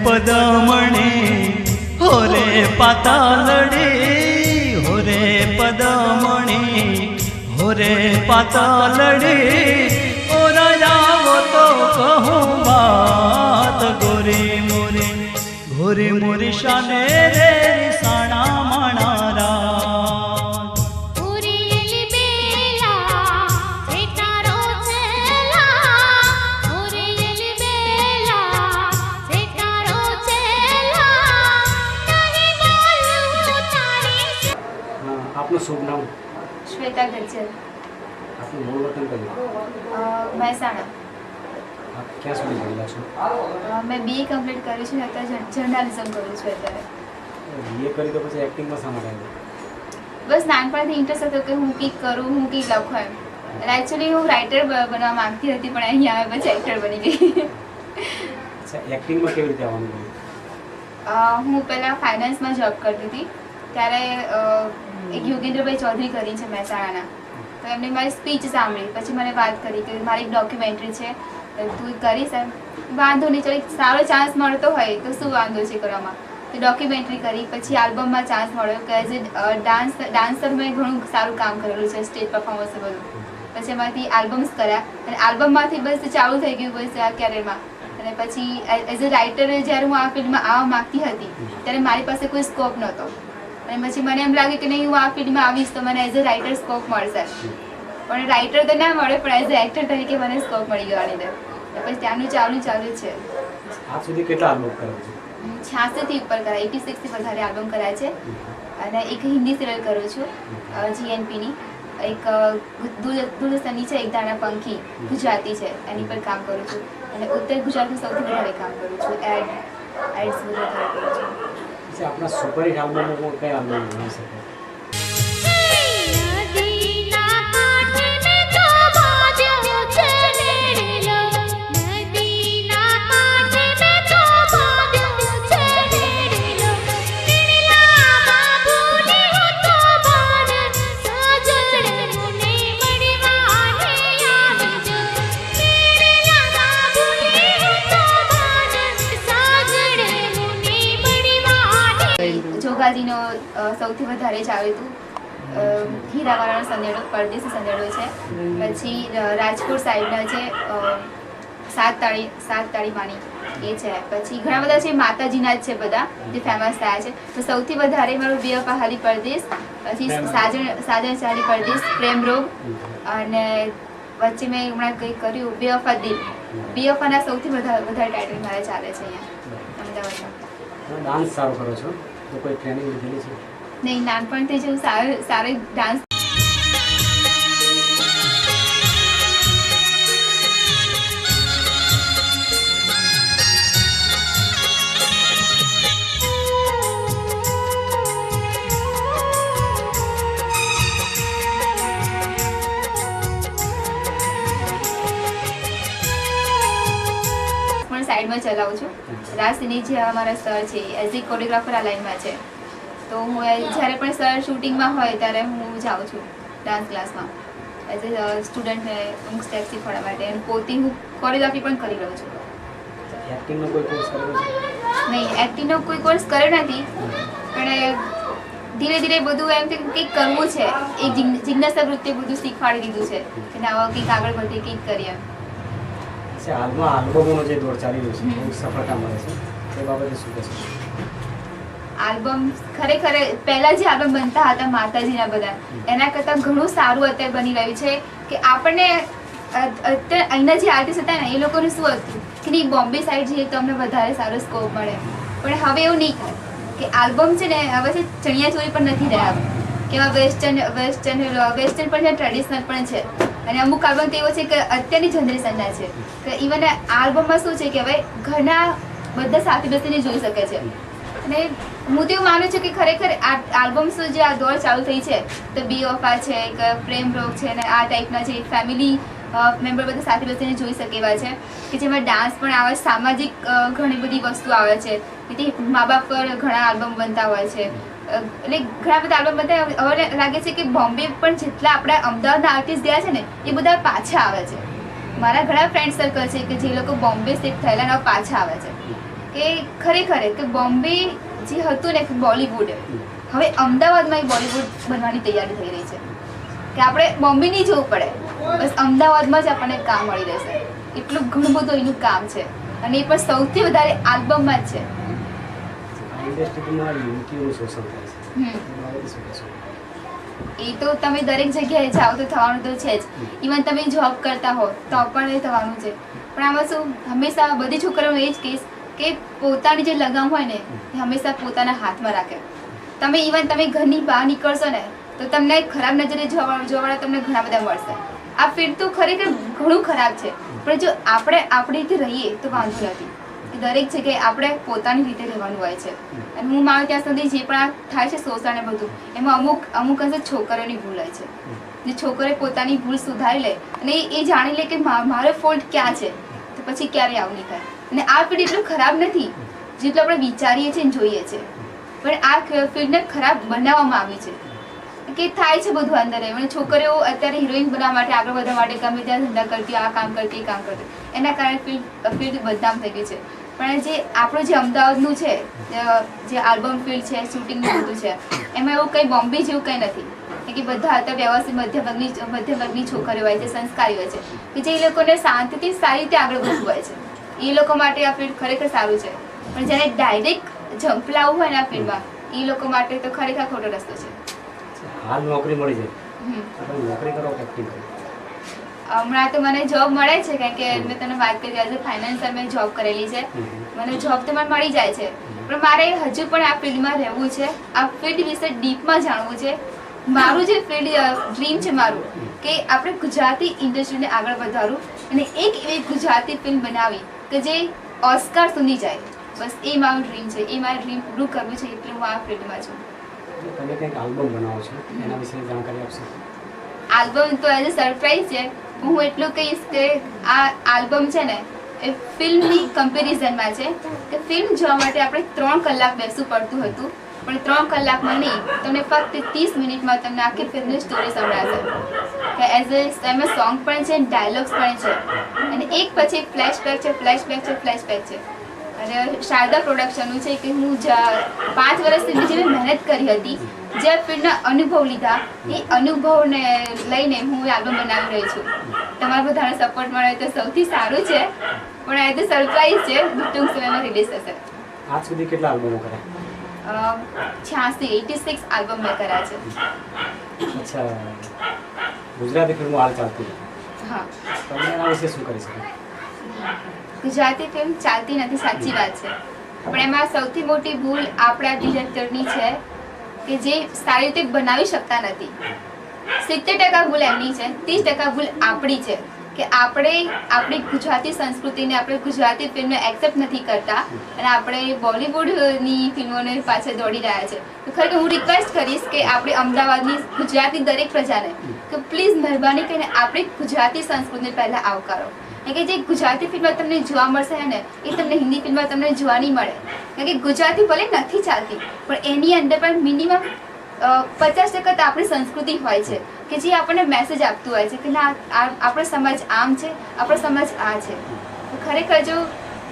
પદમણી હો રે પાતાલડી હો રે પદમણી હો રે પાતાલડી ઓ રાજાવો તો કહું વાત ગોરી મોરી શાને રે સાણા માણા आपનું શુભ નામ? श्वेता गज्जर। आपનું મૂળ વતન કયું? મહેસાણા। આપ ક્યાં સુધી ભણેલા છો? મેં BA કમ્પ્લીટ કર્યું છે, અત્યારે જર્નાલિઝમ કરું છું અત્યારે। BA કરી તો પછી એક્ટિંગમાં શા માટે આવ્યું? બસ નાનપણથી ઇન્ટરેસ્ટ હતો કે હું કંઈક કરું, હું કંઈક લખું એમ। અને એકચ્યુઅલી હું રાઇટર બનવા માંગતી હતી, પણ અહીંયા આવે પછી એક્ટર બની ગઈ। અચ્છા, એક્ટિંગમાં કેવી રીતે આવવાનું ગયું? હું પહેલાં ફાઇનાન્સમાં જોબ કરતી હતી, ત્યારે એક યોગેન્દ્રભાઈ ચૌધરી કરી છે મહેસાણાના, તો એમને મારી સ્પીચ સાંભળી, પછી મને વાત કરી કે મારી એક ડોક્યુમેન્ટરી છે, તું કરીશ એમ? વાંધો નહીં, ચાલો એક સારો ચાન્સ મળતો હોય તો શું વાંધો છે કરવામાં। તો ડોક્યુમેન્ટરી કરી, પછી આલ્બમમાં ચાન્સ મળ્યો કે એઝ એ ડાન્સર મેં ઘણું સારું કામ કરેલું છે, સ્ટેજ પરફોર્મન્સ બધું। પછી એમાંથી આલ્બમ્સ કર્યા, અને આલ્બમમાંથી બસ ચાલુ થઈ ગયું બસ આ કેરિયરમાં। અને પછી એઝ એ રાઇટર જ્યારે હું આ ફિલ્ડમાં આવવા માગતી હતી, ત્યારે મારી પાસે કોઈ સ્કોપ નહોતો, અને પછી મને એમ લાગે કે નહીં, હું આ ફિલ્ડમાં આવીશ તો મને એઝ અ રાઇટર સ્કોપ મળશે, પણ રાઇટર તો ના મળે, પણ એઝ અ એક્ટર તરીકે મને સ્કોપ મળી ગયો આની અંદર। પછી ત્યાંનું ચાલુ છે। આજ સુધી કેટલા આલ્બમ કર્યા છે? 86થી ઉપર કરાય, 86 થી વધારે આલ્બમ કરાય છે। અને એક હિન્દી સિરિયલ કરું છું GNPની, એક દૂરદર્શનની છે એક દાણા પંખી, ગુજરાતી છે, એની પર કામ કરું છું। અને ઉત્તર ગુજરાતનું સૌથી વધારે કામ કરું છું, એડ્સ વધારે કરું છું। આપણા સુપરહિટ આલ્બમમાં કઈ આલ્બમ ગણી શકે? જોગાજીનો સૌથી વધારે ચાલ્યું હતું, હીરાવાળાનો સંદેડો, પરદેશી સંદેડો છે। પછી રાજકોટ સાઈડના છે સાત તાળી માની એ છે। પછી ઘણા બધા છે, માતાજીના જ છે બધા જે ફેમસ થયા છે। તો સૌથી વધારે મારું બેવફા હાલી પરદેશ, પછી સાજણ ચાલી પરદેશ, પ્રેમ રોગ, અને વચ્ચે મેં હમણાં કંઈક કર્યું બેવફા દિલ। બેવફાના સૌથી વધારે ટાઇટલ મારે ચાલે છે અહીંયા અમદાવાદમાં। ડાન્સ સારો કરો છો તો કોઈ ટ્રેનિંગ લીધેલી છે? નહીં, નાનપણથી જ હું સારો ડાન્સ સાઈડમાં ચલાવું છું। રાસની જે અમારા સર છે એઝ એ કોરિયોગ્રાફર આ લાઈનમાં છે, તો હું જ્યારે પણ સર શૂટિંગમાં હોય ત્યારે હું જાઉં છું ડાન્સ ક્લાસમાં એઝ એ સ્ટુડન્ટને અમુક સ્ટેપ શીખવાડવા માટે, અને પોતે હું કોરિયોગ્રાફી પણ કરી રહું છું। એક્ટિંગનો કોઈ કોર્સ કર્યો છે? નહીં, એક્ટિંગનો કોઈ કોર્સ કર્યો નથી, પણ ધીરે ધીરે બધું એમ કે કંઈક કરવું છે, એક જિજ્ઞાસા વૃત્તિ બધું શીખવાડી દીધું છે કે ના કંઈક આગળ વધીએ, કંઈક કરીએ। હાલમાં આલ્બમોનો જે દોર ચાલી રહ્યો છે, બહુ સફળતા મળે છે, તે બાબતે શું કહેશો? આલ્બમ ખરેખર પહેલા જે આલ્બમ બનતા હતા માતાજીના બધા, એના કરતાં ઘણું સારું અત્યારે બની રહ્યું છે। કે આપણને અત્યારે અહીંના જે આર્ટિસ્ટ હતા ને, એ લોકોને શું હતું કે નહીં, બોમ્બે સાઈડ જઈએ તો અમને વધારે સારો સ્કોપ મળે, પણ હવે એવું નહીં થાય કે આલ્બમ છે ને હવે છે ચણિયાચોળી પણ નથી રહ્યા, કે વેસ્ટર્ન પણ છે, ટ્રેડિશનલ પણ છે। અને અમુક આલ્બમ તો એવો છે કે અત્યારની જનરેશનના છે કે ઇવન આલ્બમમાં શું છે કે હવે ઘરના બધા સાથે બેસીને જોઈ શકે છે। અને હું તો એવું માનું છું કે ખરેખર આ આલ્બમ્સ જે આ દોર ચાલુ થઈ છે, તો બેવફા છે, એક પ્રેમ રોગ છે, અને આ ટાઈપના છે ફેમિલી મેમ્બર બધા સાથે બેસીને જોઈ શકે એવા છે, કે જેમાં ડાન્સ પણ આવે, સામાજિક ઘણી બધી વસ્તુ આવે છે, તેથી મા બાપ પર ઘણા આલ્બમ બનતા હોય છે। એટલે ઘણા બધા આલ્બમ બનતા હવે લાગે છે કે બોમ્બે પણ જેટલા આપણા અમદાવાદના આર્ટિસ્ટ ગયા છે ને, એ બધા પાછા આવે છે। મારા ઘણા ફ્રેન્ડ સર્કલ છે કે જે લોકો બોમ્બે શિફ્ટ થયેલા પાછા આવે છે, કે ખરેખર કે બોમ્બે જે હતું ને બોલિવૂડ, હવે અમદાવાદમાં બોલિવૂડ બનવાની તૈયારી થઈ રહી છે કે આપણે બોમ્બે નહીં જવું પડે, બસ અમદાવાદમાં જ આપણને કામ મળી રહેશે. એટલું ઘણું બધું એનું કામ છે અને એ પણ સૌથી વધારે આલ્બમમાં જ છે. ઇન્ડસ્ટ્રીમાં યુવતીઓનું શોષણ થાય છે, એ બાબતે શું કહેશો? એ તો તમે દરેક જગ્યાએ જાઓ તો થવાનું તો છે જ. ઇવન તમે જોબ કરતા હો તો પણ એ થવાનું છે. પણ આમાં શું, હંમેશા બધી છોકરીઓને એ જ કહીશ કે પોતાની જે લગામ હોય ને એ હંમેશા પોતાના હાથમાં રાખે. તમે ઇવન તમે ઘરની બહાર નીકળશો ને તો તમને ખરાબ નજરે જોવાવાળા તમને ઘણા બધા મળશે. આ ફીલ્ડ તો ખરેખર ઘણું ખરાબ છે, પણ જો આપણે આપણી રીતે રહીએ તો વાંધો નથી. દરેક જગ્યાએ આપણે પોતાની રીતે રહેવાનું હોય છે. અને હું માનું ત્યાં સુધી જે પણ આ થાય છે શોષણ ને બધું, એમાં અમુક અંશે છોકરીઓની ભૂલ હોય છે. જે છોકરીઓ પોતાની ભૂલ સુધારી લે અને એ જાણી લે કે મારો ફોલ્ટ ક્યાં છે, તો પછી ક્યારેય આવું નહીં થાય. અને આ ફીલ્ડ એટલું ખરાબ નથી જેટલું આપણે વિચારીએ છીએ અને જોઈએ છીએ, પણ આ ફીલ્ડને ખરાબ બનાવવામાં આવી છે કે થાય છે બધું અંદર. અને છોકરીઓ અત્યારે હિરોઈન બનાવવા માટે, આગળ વધવા માટે ગમે ત્યાં ધંધા કરતી, આ કામ કરતી, એ કામ કરતી, એના કારણે ફીલ્ડ બદનામ થઈ ગઈ છે. પણ જે આપણું જે અમદાવાદનું છે, જે આલ્બમ ફીલ્ડ છે, શૂટિંગનું બધું છે, એમાં એવું કંઈ બોમ્બે જેવું કંઈ નથી. કે બધા અત્યારે વ્યવસ્થિત મધ્યમ વર્ગની છોકરીઓ હોય છે, સંસ્કારી હોય છે, કે જે એ લોકોને શાંતિથી સારી રીતે આગળ વધવું હોય છે. એ લોકો માટે આ ફીલ્ડ ખરેખર સારું છે. પણ જ્યારે ડાયરેક્ટ ઝંપલાવવું હોય ને આ ફીલ્ડમાં, એ લોકો માટે તો ખરેખર ખોટો રસ્તો છે. હાલ નોકરી મળી જાય, આપણે નોકરી કરો કે એક્ટિંગ કરો? હમણાં તો મને જોબ મળે છે, કારણ કે મેં તમને વાત કરી એઝ અ ફાઇનાન્સર મેં જોબ કરેલી છે. મને જોબ તો મને મળી જાય છે, પણ મારે હજુ પણ આ ફિલ્ડમાં રહેવું છે. આ ફિલ્ડ વિશે ડીપમાં જાણવું છે. મારું જે ફિલ્ડ ડ્રીમ છે મારું, કે આપણે ગુજરાતી ઇન્ડસ્ટ્રીને આગળ વધારવું અને એક એવી ગુજરાતી ફિલ્મ બનાવી કે જે ઓસ્કાર સુધી જાય. બસ એ મારું ડ્રીમ છે. એ મારું ડ્રીમ પૂરું કરવું છે, એટલે હું આ ફિલ્ડમાં છું. તમે કંઈક આલ્બમ બનાવો છો, એના વિશે જાણકારી આપશો? આલ્બમ તો એઝ અ સરપ્રાઈઝ છે. હું એટલું કહીશ કે આ આલ્બમ છે ને એ ફિલ્મની કમ્પેરિઝનમાં છે. કે ફિલ્મ જોવા માટે આપણે 3 કલાક બેસવું પડતું હતું, પણ 3 કલાકમાં નહીં, તમને ફક્ત 30 મિનિટમાં તમને આખી ફિલ્મની સ્ટોરી સંભળાશે. કે એઝ એમાં સોંગ પણ છે, ડાયલોગ્સ પણ છે, અને એક પછી એક ફ્લેશબેક છે, ફ્લેશબેક છે, ફ્લેશબેક છે. અને શારદા પ્રોડક્શનનું છે કે હું 5 વર્ષથી જે મેં મહેનત કરી હતી, જે ફિલ્મના અનુભવ લીધા, એ અનુભવને લઈને હું આલ્બમ બનાવી રહી છું. તમારા બધાનો સપોર્ટ મળે તો સૌથી સારું છે, પણ આ તો સરપ્રાઈઝ છે, ટૂંક સમયમાં રિલીઝ થશે. આજ સુધી કેટલા આલ્બમો કર્યા? 86 આલ્બમ મેં કર્યા છે. અચ્છા, ગુજરાતી ફિલ્મો હાલ ચાલતી નથી. હા, તમે એના વિશે શું કરી શકો? ગુજરાતી ફિલ્મ ચાલતી નથી, સાચી વાત છે. પણ એમાં સૌથી મોટી ભૂલ આપણા ડિરેક્ટરની છે કે જે સારી રીતે બનાવી શકતા નથી. 70% ભૂલ એમની છે, 30% ભૂલ આપણી છે કે આપણે આપણી ગુજરાતી સંસ્કૃતિને, આપણે ગુજરાતી ફિલ્મને એક્સેપ્ટ નથી કરતા અને આપણે બોલિવૂડની ફિલ્મોને પાછળ દોડી રહ્યા છે. તો ખરેખર હું રિક્વેસ્ટ કરીશ કે આપણે અમદાવાદની ગુજરાતી દરેક પ્રજાને કે પ્લીઝ મહેરબાની કરીને આપણી ગુજરાતી સંસ્કૃતિને પહેલાં આવકારો. કારણ કે જે ગુજરાતી ફિલ્મમાં તમને જોવા મળશે ને, એ તમને હિન્દી ફિલ્મમાં તમને જોવા નહીં મળે. કારણ કે ગુજરાતી ભલે નથી ચાલતી, પણ એની અંદર પણ મિનિમમ 50% તો આપણી સંસ્કૃતિ હોય છે કે જે આપણને મેસેજ આપતું હોય છે કે ના, આપણો સમાજ આમ છે, આપણો સમાજ આ છે. ખરેખર જો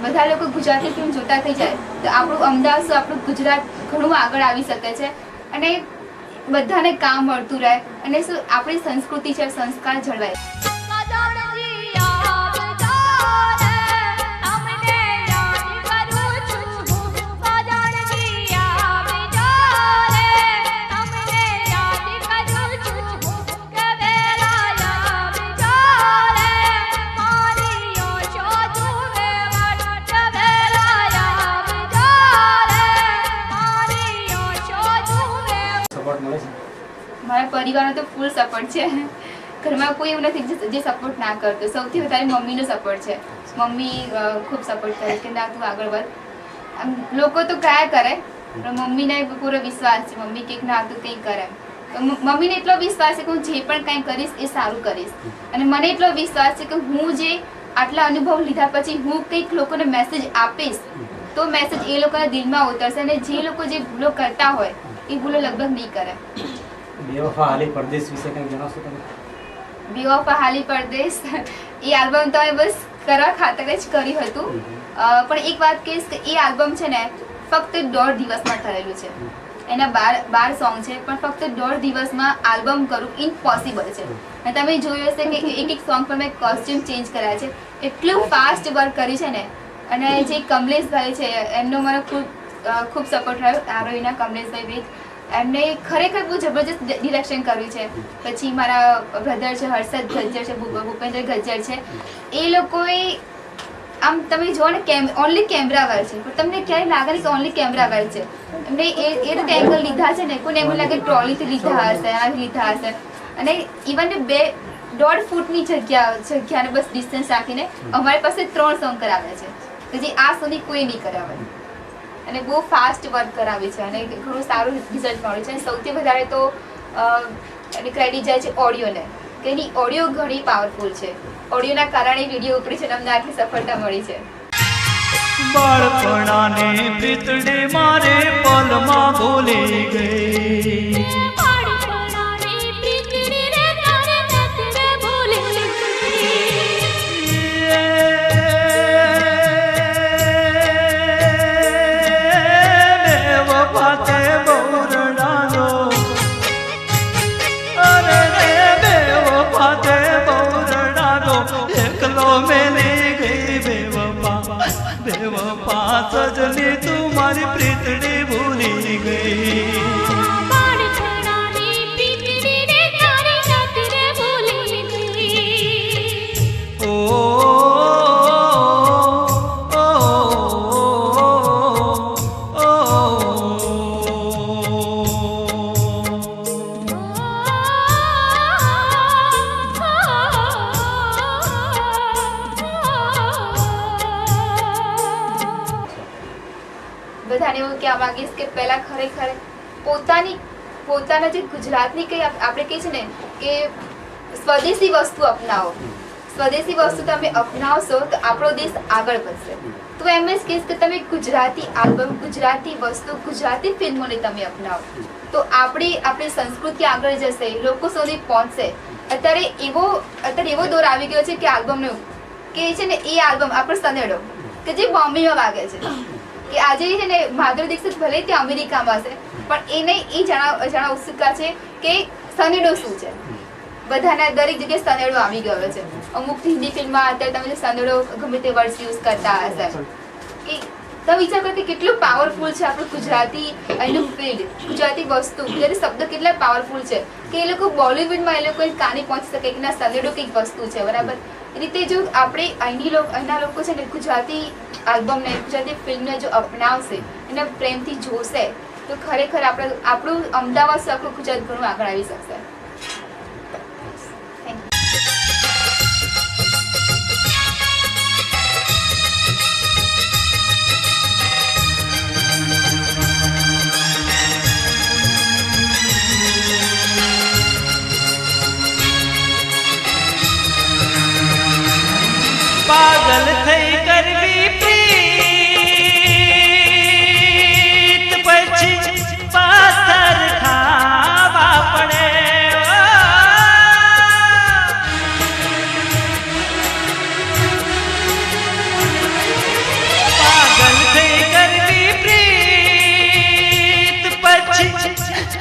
બધા લોકો ગુજરાતી ફિલ્મ જોતા થઈ જાય તો આપણું અમદાવાદ શું, આપણું ગુજરાત ઘણું આગળ આવી શકે છે અને બધાને કામ મળતું રહે અને શું આપણી સંસ્કૃતિ છે, સંસ્કાર જળવાય. મારા પરિવારનો તો ફૂલ સપોર્ટ છે. ઘરમાં કોઈ એવું નથી જે સપોર્ટ ના કરતો. સૌથી વધારે મમ્મીનો સપોર્ટ છે. મમ્મી ખૂબ સપોર્ટ કરે કે ના તું આગળ વધ. લોકો તો કયા કરે, પણ મમ્મીને પૂરો વિશ્વાસ છે. મમ્મી કંઈક ના તું કંઈક કરે. મમ્મીને એટલો વિશ્વાસ છે કે હું જે પણ કંઈ કરીશ એ સારું કરીશ. અને મને એટલો વિશ્વાસ છે કે હું જે આટલા અનુભવ લીધા પછી હું કંઈક લોકોને મેસેજ આપીશ તો મેસેજ એ લોકોના દિલમાં ઉતરશે અને જે લોકો જે ભૂલો કરતા હોય એ ભૂલો લગભગ નહીં કરે. બેવફા હાલી પરદેશ વિશે કંઈ જણાવશો તમે? બેવફા હાલી પરદેશ એ આલ્બમ તો બસ કરવા ખાતર જ કર્યું હતું. પણ એક વાત કહીશ કે એ આલ્બમ છે ને ફક્ત 1.5 દિવસમાં થયેલું છે. એના 12 સોંગ છે પણ ફક્ત 1.5 દિવસમાં આલ્બમ કરવું ઇમ્પોસિબલ છે. અને તમે જોયું હશે કે એક સોંગ પર મેં કોસ્ટ્યુમ ચેન્જ કર્યા છે. એટલું ફાસ્ટ વર્ક કર્યું છે ને. અને જે કમલેશભાઈ છે એમનો મને ખૂબ સપોર્ટ રહ્યો. આરોહીના કમલેશભાઈ વિથ એમને ખરેખર બહુ જબરજસ્ત ડિરેક્શન કર્યું છે. પછી મારા બ્રધર છે હર્ષદ ગજ્જર છે, ભૂપેન્દ્ર ગજ્જર છે. એ લોકોએ આમ તમે જુઓ ને ઓનલી કેમેરા વર્ક છે પણ તમને ક્યારેય લાગે નહીં કે ઓનલી કેમેરા વર્ક છે. એમને એ રીતે એંગલ લીધા છે ને કોઈને એમ લાગે ટ્રોલીથી લીધા હશે, આનાથી લીધા હશે. અને ઇવન 1.5 ફૂટની જગ્યાને બસ ડિસ્ટન્સ રાખીને અમારી પાસે 3 સોંગ કરાવ્યા છે કે જે આ સુધી કોઈ નહીં કરાવે. અને બહુ ફાસ્ટ વર્ક કરાવી છે અને ઘણું સારું રિઝલ્ટ મળ્યું છે. અને સૌથી વધારે તો એને ક્રેડિટ જાય છે ઓડિયોને, કે એની ઓડિયો ઘણી પાવરફુલ છે. ઓડિયોના કારણે વિડીયો ઉપડી છે અને અમને આટલી સફળતા મળી છે. બાળપણાને પ્રીતડે મારે પલમાં ભૂલી ગઈ. સજની તું મારી પ્રીતડી ભૂલી ગઈ. બધાને એવું કહેવા માંગીશ કે પહેલા ખરેખર પોતાના જે ગુજરાતની કંઈ આપણે કહે છે ને કે સ્વદેશી વસ્તુ અપનાવો. સ્વદેશી વસ્તુ તમે અપનાવશો તો આપણો દેશ આગળ વધશે. તો એમ જ કહીશ કે તમે ગુજરાતી આલ્બમ, ગુજરાતી વસ્તુ, ગુજરાતી ફિલ્મોને તમે અપનાવો તો આપણી સંસ્કૃતિ આગળ જશે, લોકો સુધી પહોંચશે. અત્યારે એવો દોર આવી ગયો છે કે આલ્બમનો કે છે ને એ આલ્બમ આપણો સનેડો કે જે બોમ્બેમાં વાગે છે કે આજે છે ને માધુરી દીક્ષિત ભલે તે અમેરિકામાં છે પણ એને એ જાણવા ઉત્સુકતા છે કે સનેડો શું છે. બધાના દરેક જગ્યાએ સનેડો આવી ગયો છે. અમુક હિન્દી ફિલ્મમાં અત્યારે તમે સનેડો ગમે તે વર્ડ્સ યુઝ કરતા હશે કે તમે વિચાર કરો કે કેટલું પાવરફુલ છે આપણું ગુજરાતી એનું ફિલ્ડ, ગુજરાતી વસ્તુ, ગુજરાતી શબ્દ કેટલા પાવરફુલ છે કે એ લોકો બોલિવૂડમાં એ લોકો કાને પહોંચી શકે કે ના સનેડો કંઈક વસ્તુ છે. બરાબર એ રીતે જો આપણે અહીંના લોકો છે ને ગુજરાતી આલ્બમને, ગુજરાતી ફિલ્મને જો અપનાવશે, એને પ્રેમથી જોશે તો ખરેખર આપણું અમદાવાદ છે, આપણું ગુજરાત ઘણું આગળ આવી શકશે. પાગલ થઈ કરવી પ્રીત પછી પાથર ખાવા પડે. પાગલ થઈ કરવી પ્રીત પછી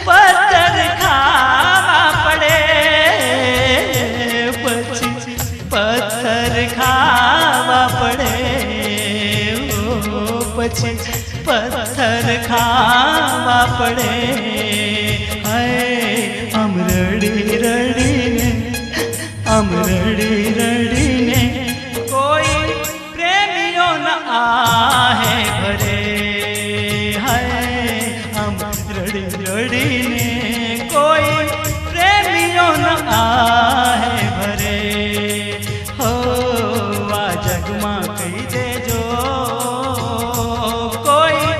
પથ્થર ખાવા પડે. પછી પથ્થર ખાવા પડે. પછી પથ્થર ખાવા પડે. આમ રડી રડીને કોઈ પ્રેમીઓ ન આહે ભરે. આમ રડીને કોઈ પ્રેમીઓ ન આહે ભરે. હો આ જગમાં કહી દેજો કોઈ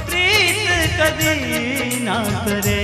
પ્રીત કદી ના કરે.